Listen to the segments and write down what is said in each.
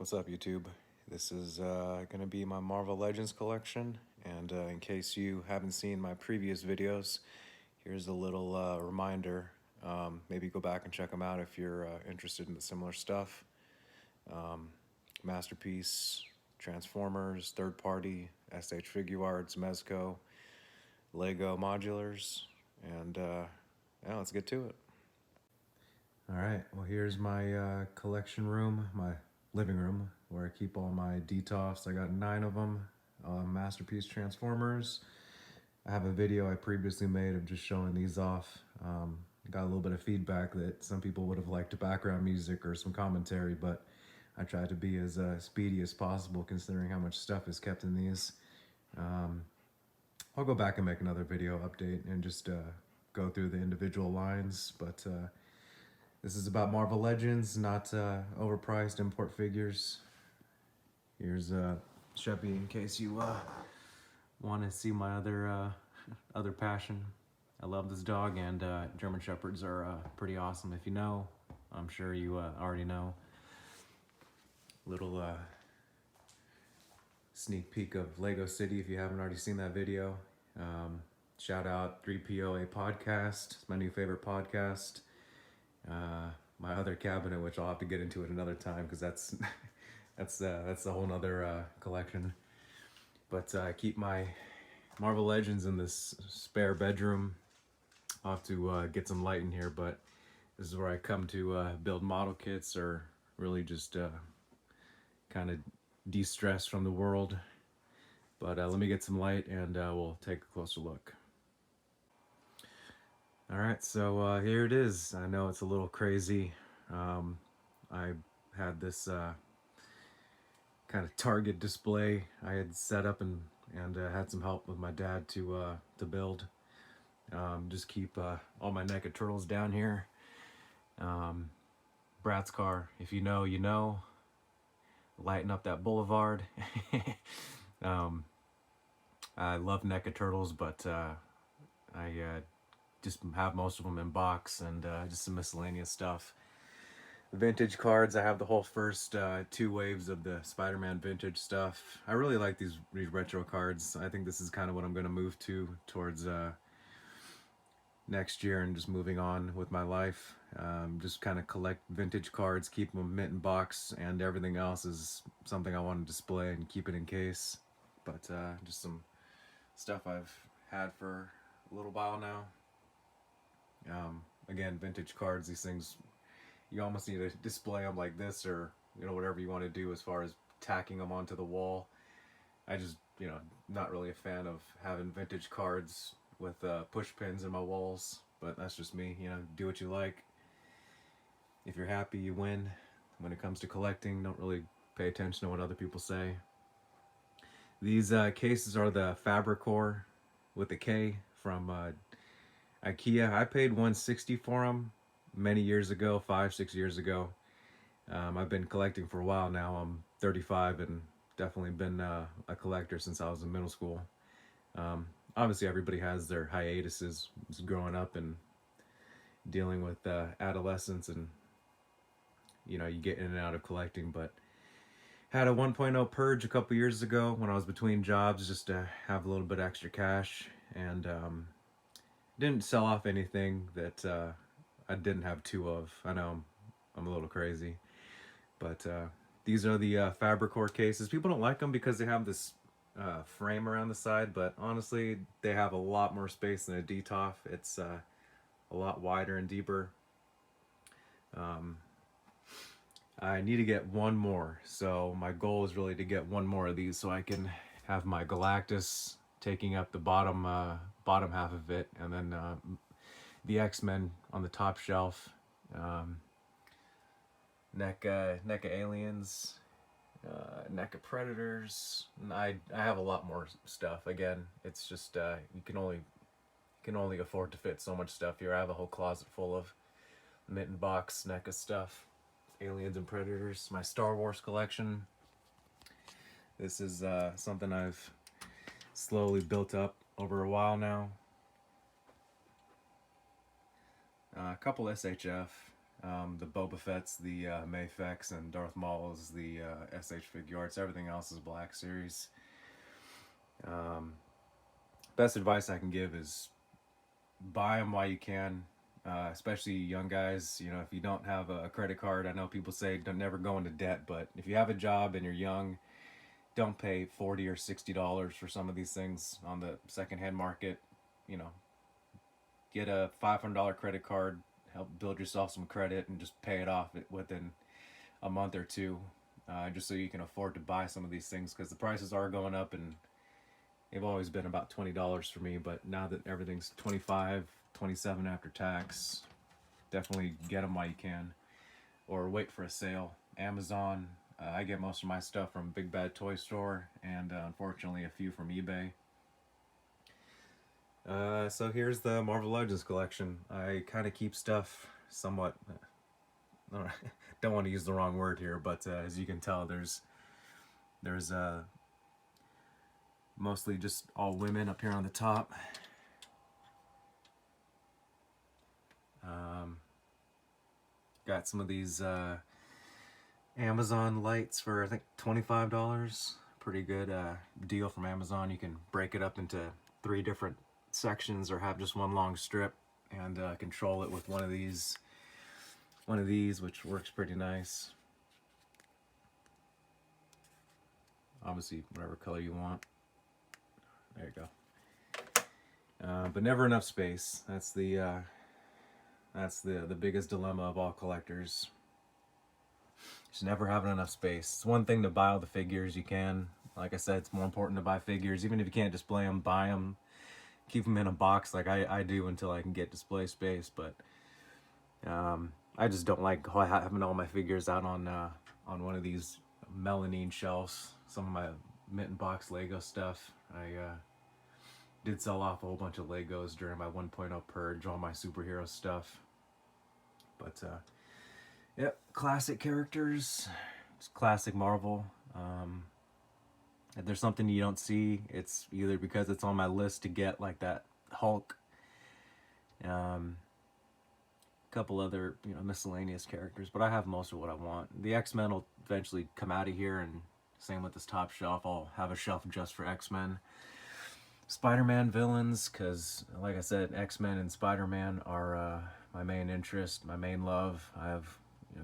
What's up, YouTube? This is going to be my Marvel Legends collection, and in case you haven't seen my previous videos, here's a little reminder. Maybe go back and check them out if you're interested in the similar stuff. Masterpiece, Transformers, Third Party, SH Figuarts, Mezco, Lego Modulars, and yeah, let's get to it. Alright, well here's my collection room, my living room, where I keep all my DTOFs. I got 9 of them, Masterpiece Transformers. I have a video I previously made of just showing these off. Got a little bit of feedback that some people would have liked background music or some commentary, but I tried to be as speedy as possible considering how much stuff is kept in these. I'll go back and make another video update and just go through the individual lines, but this is about Marvel Legends, not overpriced import figures. Here's Sheppy in case you want to see my other passion. I love this dog, and German Shepherds are pretty awesome. If you know, I'm sure you already know. Little sneak peek of Lego City if you haven't already seen that video. Shout out 3POA Podcast, it's my new favorite podcast. My other cabinet, which I'll have to get into at another time because that's a whole nother collection. But I keep my Marvel Legends in this spare bedroom. I'll have to get some light in here, but this is where I come to build model kits or really just kind of de-stress from the world. But let me get some light and we'll take a closer look. Alright, so here it is. I know it's a little crazy. I had this kind of Target display I had set up and had some help with my dad to build. Just keep all my NECA Turtles down here. Bratz car, if you know, you know. Lighten up that boulevard. I love NECA Turtles, but I just have most of them in box and just some miscellaneous stuff. Vintage cards, I have the whole first 2 waves of the Spider-Man vintage stuff. I really like these retro cards. I think this is kind of what I'm going to move towards next year and just moving on with my life. Just kind of collect vintage cards, keep them mint in box, and everything else is something I want to display and keep it in case. But just some stuff I've had for a little while now. Again, vintage cards, these things, you almost need to display them like this, or whatever you want to do as far as tacking them onto the wall. I just not really a fan of having vintage cards with push pins in my walls, but that's just me. Do what you like. If you're happy, you win. When it comes to collecting, don't really pay attention to what other people say. These cases are the Fabricor with a K from IKEA. I paid $160 for them many years ago, 5-6 years ago. I've been collecting for a while now. I'm 35 and definitely been a collector since I was in middle school. Obviously everybody has their hiatuses growing up and dealing with adolescence, and you get in and out of collecting, but had a 1.0 purge a couple years ago when I was between jobs just to have a little bit extra cash, and didn't sell off anything that I didn't have 2 of. I know I'm a little crazy, but these are the Fabricor cases. People don't like them because they have this frame around the side, but honestly they have a lot more space than a DTOF. It's a lot wider and deeper. I need to get 1 more, so my goal is really to get 1 more of these so I can have my Galactus taking up the bottom half of it, and then the X-Men on the top shelf. NECA Aliens, NECA Predators. And I have a lot more stuff. Again, it's just you can only afford to fit so much stuff here. I have a whole closet full of mint and box NECA stuff. Aliens and Predators, my Star Wars collection. This is something I've slowly built up over a while now. A couple SHF, The Boba Fett's, the Mayfex, and Darth Maul's, the SH Figuarts. Everything else is Black Series. Um, Best advice I can give is buy them while you can, especially young guys. You know, if you don't have a credit card, I know people say don't never go into debt, but if you have a job and you're young, don't pay $40 or $60 for some of these things on the secondhand market. You know, get a $500 credit card, help build yourself some credit, and just pay it off within a month or two, just so you can afford to buy some of these things because the prices are going up and they've always been about $20 for me, but now that everything's 25, 27 after tax, definitely get them while you can, or wait for a sale. Amazon. I get most of my stuff from Big Bad Toy Store, and unfortunately a few from eBay. So here's the Marvel Legends collection. I kind of keep stuff somewhat. Don't want to use the wrong word here, but as you can tell, there's mostly just all women up here on the top. Got some of these Amazon lights for I think $25. Pretty good deal from Amazon. You can break it up into 3 different sections or have just one long strip and control it with one of these, which works pretty nice. Obviously, whatever color you want. There you go. But never enough space. That's the biggest dilemma of all collectors. Just never having enough space. It's one thing to buy all the figures you can. Like I said, it's more important to buy figures. Even if you can't display them, buy them. Keep them in a box like I do until I can get display space. But I just don't like having all my figures out on one of these melamine shelves. Some of my Mitten Box Lego stuff. I did sell off a whole bunch of Legos during my 1.0 purge, all my superhero stuff. But yep, classic characters. It's classic Marvel. If there's something you don't see, it's either because it's on my list to get, like that Hulk, couple other miscellaneous characters, but I have most of what I want. The X-Men will eventually come out of here, and same with this top shelf. I'll have a shelf just for X-Men. Spider-Man villains, because like I said, X-Men and Spider-Man are my main interest, my main love. I have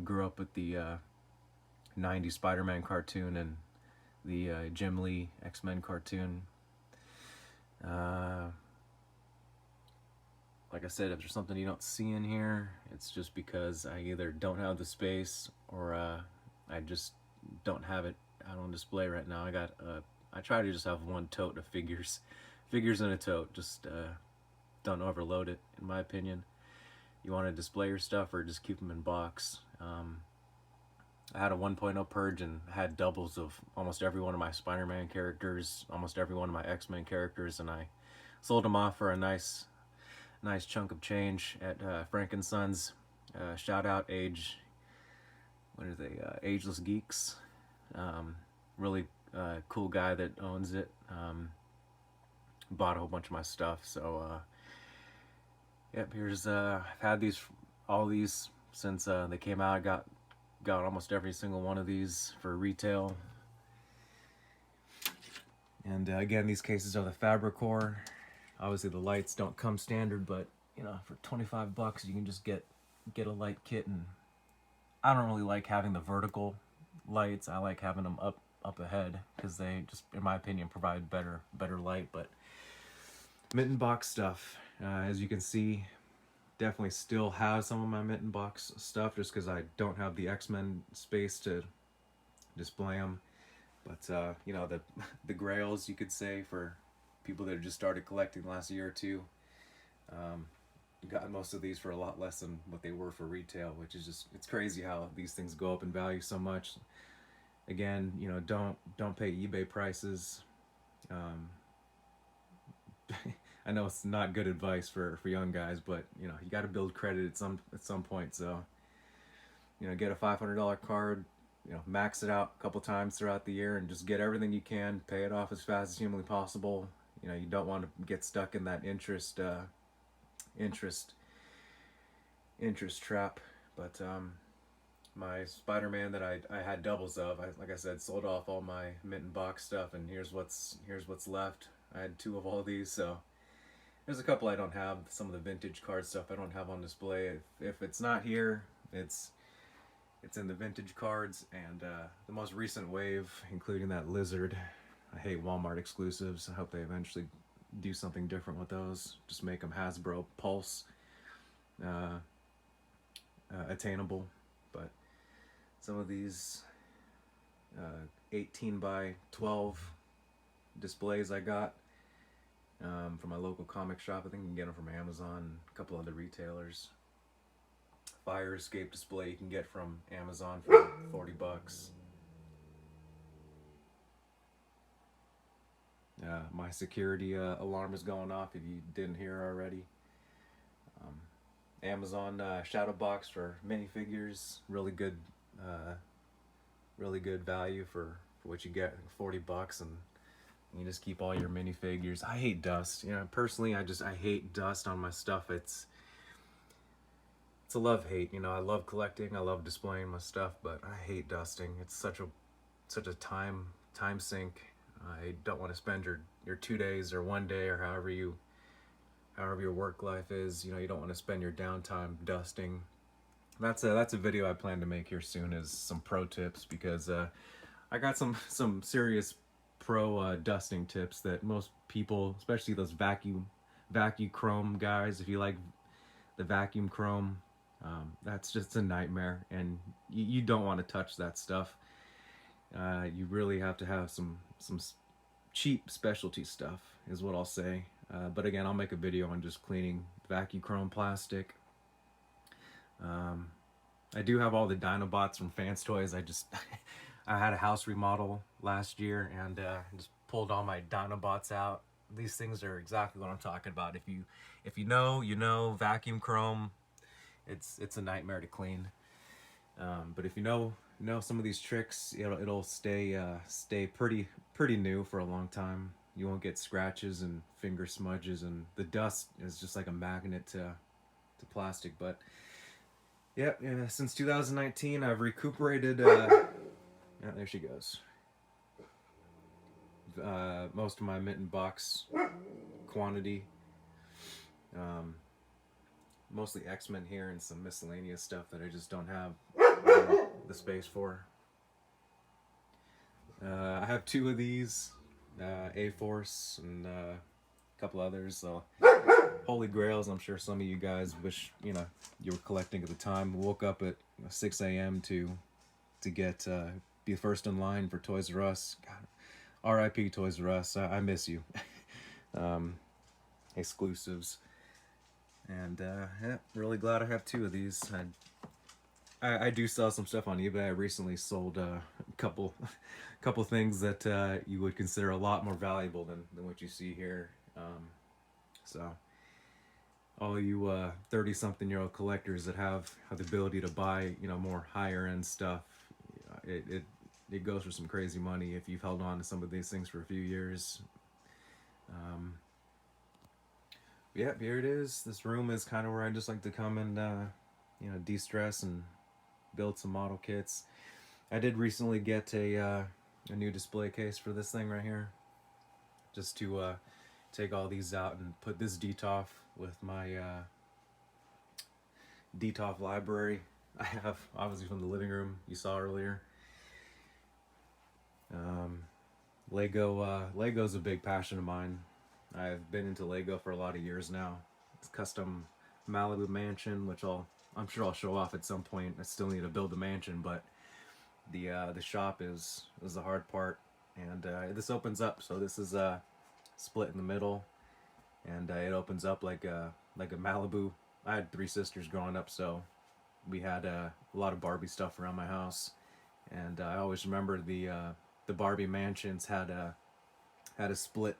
grew up with the 90s Spider-Man cartoon and the Jim Lee X-Men cartoon. Like I said, if there's something you don't see in here, it's just because I either don't have the space or I just don't have it out on display right now. I try to just have one tote of figures in a tote. Just don't overload it, in my opinion. You want to display your stuff or just keep them in box. I had a 1.0 purge and had doubles of almost every one of my Spider-Man characters, almost every one of my X-Men characters, and I sold them off for a nice chunk of change at Frankensons. Shout out Ageless Geeks. Really cool guy that owns it. Bought a whole bunch of my stuff. So yep, here's I've had all these since they came out. I got almost every single one of these for retail. And again, these cases are the Fabricore. Obviously the lights don't come standard, but for $25 you can just get a light kit. And I don't really like having the vertical lights. I like having them up ahead because they just, in my opinion, provide better light. But Mitten Box stuff, as you can see, definitely still have some of my Mitten Box stuff just because I don't have the X-Men space to display them. But the grails, you could say, for people that have just started collecting the last year or two, got most of these for a lot less than what they were for retail, which is just, it's crazy how these things go up in value so much. Again, don't pay eBay prices. I know it's not good advice for young guys, but you got to build credit at some point. So get a $500 card, max it out a couple times throughout the year, and just get everything you can. Pay it off as fast as humanly possible. You don't want to get stuck in that interest trap. But my Spider-Man that I had doubles of, like I said, sold off all my mint and box stuff, and here's what's left. I had two of all these, so there's a couple I don't have. Some of the vintage card stuff I don't have on display. If it's not here, it's in the vintage cards, and the most recent wave, including that Lizard. I hate Walmart exclusives. I hope they eventually do something different with those. Just make them Hasbro Pulse attainable. But some of these 18 by 12 displays I got from my local comic shop. I think you can get them from Amazon, a couple other retailers. Fire escape display you can get from Amazon for $40. My security alarm is going off if you didn't hear already. Amazon shadow box for minifigures, really good value for what you get, $40, and you just keep all your minifigures. I hate dust. Personally, I hate dust on my stuff. It's a love-hate. I love collecting, I love displaying my stuff, but I hate dusting. It's such a time sink. I don't want to spend your 2 days or 1 day or however your work life is. You don't want to spend your downtime dusting. That's a video I plan to make here soon, is some pro tips, because I got some serious pro dusting tips that most people, especially those vacuum chrome guys, if you like the vacuum chrome, that's just a nightmare, and you don't want to touch that stuff. You really have to have some cheap specialty stuff, is what I'll say. But again, I'll make a video on just cleaning vacuum chrome plastic. I do have all the Dinobots from Fans Toys. I had a house remodel last year, and just pulled all my Dinobots out. These things are exactly what I'm talking about. If you know vacuum chrome, it's a nightmare to clean. But if you know some of these tricks, it'll stay pretty new for a long time. You won't get scratches and finger smudges, and the dust is just like a magnet to plastic. But yeah, since 2019, I've recuperated. Yeah, there she goes. Most of my mint and box quantity. Mostly X-Men here, and some miscellaneous stuff that I just don't have the space for. I have two of these, A-Force and a couple others. So Holy Grails, I'm sure some of you guys wish you were collecting at the time. Woke up at 6 a.m. to get be first in line for Toys R Us. God, R.I.P. Toys R Us. I miss you. Exclusives. And yeah, really glad I have two of these. I do sell some stuff on eBay. I recently sold a couple things that you would consider a lot more valuable than what you see here. So all you 30-something-year-old collectors that have the ability to buy more higher end stuff, it goes for some crazy money if you've held on to some of these things for a few years. Yeah, here it is. This room is kind of where I just like to come and de-stress and build some model kits. I did recently get a new display case for this thing right here, just to take all these out and put this Detolf with my Detolf library I have, obviously, from the living room you saw earlier. Lego's a big passion of mine. I've been into Lego for a lot of years now. It's custom Malibu mansion, which I'm sure I'll show off at some point. I still need to build the mansion, but the shop is the hard part. And this opens up, so this is split in the middle, and it opens up like a Malibu. I had 3 sisters growing up, so we had a lot of Barbie stuff around my house, and I always remember the Barbie mansions had a split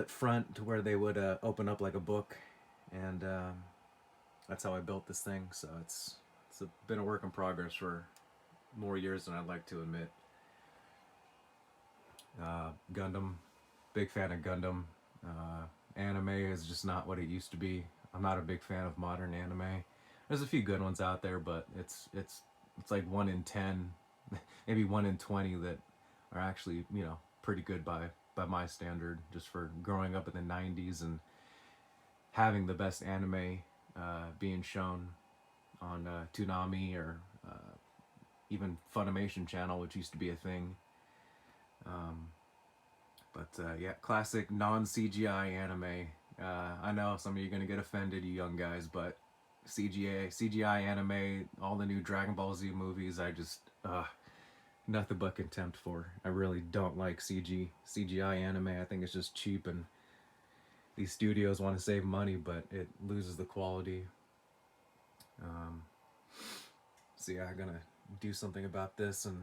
front to where they would open up like a book, and that's how I built this thing. So it's been a work in progress for more years than I'd like to admit. Gundam, big fan of Gundam. Anime is just not what it used to be. I'm not a big fan of modern anime. There's a few good ones out there, but it's like 1 in 10, maybe 1 in 20 that are actually, you know, pretty good by my standard, just for growing up in the 90s and having the best anime being shown on Toonami or even Funimation channel, which used to be a thing. Um, but yeah, classic non-CGI anime. I know some of you are gonna get offended, you young guys, but CGI anime, all the new Dragon Ball Z movies, I just nothing but contempt for. I really don't like CGI anime. I think it's just cheap, and these studios want to save money, but it loses the quality. So yeah, I'm gonna do something about this and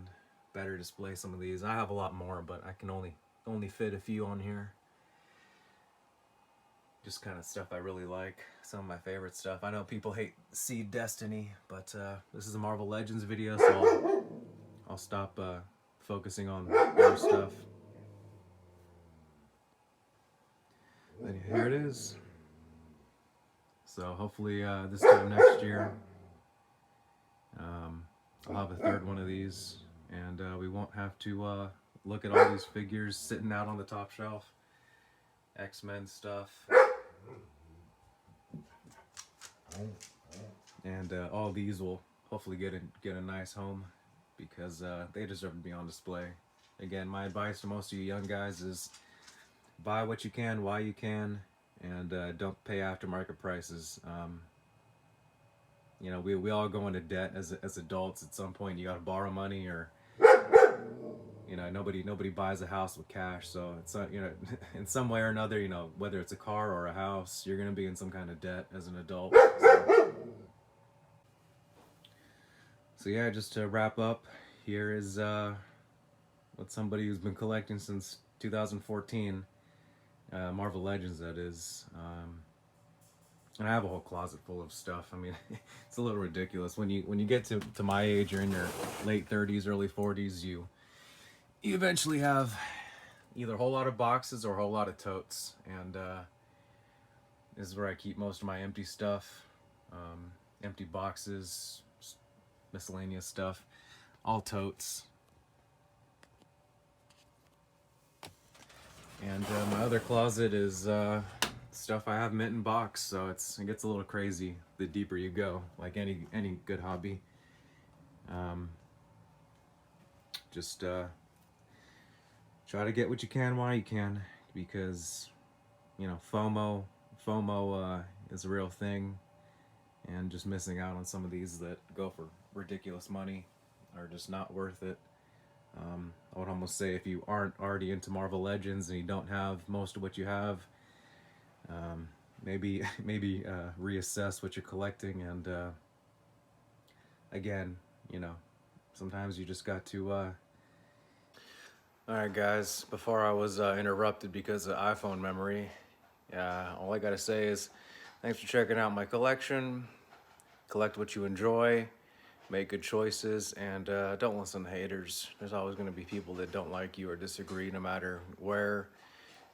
better display some of these. I have a lot more, but I can only fit a few on here. Just kind of stuff I really like. Some of my favorite stuff. I know people hate Seed Destiny, but this is a Marvel Legends video, so I'll stop focusing on their stuff. And here it is. So hopefully this time next year I'll have a third one of these, and we won't have to look at all these figures sitting out on the top shelf. X-Men stuff. And all these will hopefully get a nice home, because they deserve to be on display. Again, my advice to most of you young guys is buy what you can while you can, and don't pay aftermarket prices. You know, we all go into debt as adults at some point. You got to borrow money, or you know, nobody buys a house with cash. So it's you know, in some way or another, you know, whether it's a car or a house, you're gonna be in some kind of debt as an adult. So yeah, just to wrap up, here is what somebody who's been collecting since 2014, Marvel Legends, that is. And I have a whole closet full of stuff. I mean, it's a little ridiculous. When you get to my age, or in your late 30s, early 40s, you eventually have either a whole lot of boxes or a whole lot of totes. And this is where I keep most of my empty stuff. Empty boxes, miscellaneous stuff, all totes. And my other closet is stuff I have mint in box, so it gets a little crazy the deeper you go, like any good hobby. Just try to get what you can while you can, because you know, FOMO is a real thing, and just missing out on some of these that go for ridiculous money are just not worth it. I would almost say, if you aren't already into Marvel Legends and you don't have most of what you have, maybe reassess what you're collecting. And again, you know, sometimes you just got to Alright guys, before I was interrupted because of iPhone memory, all I gotta say is thanks for checking out my collection. Collect what you enjoy, make good choices, and don't listen to haters. There's always going to be people that don't like you or disagree, no matter where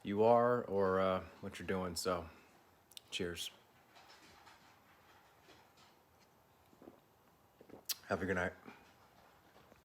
you are or what you're doing. So, cheers. Have a good night.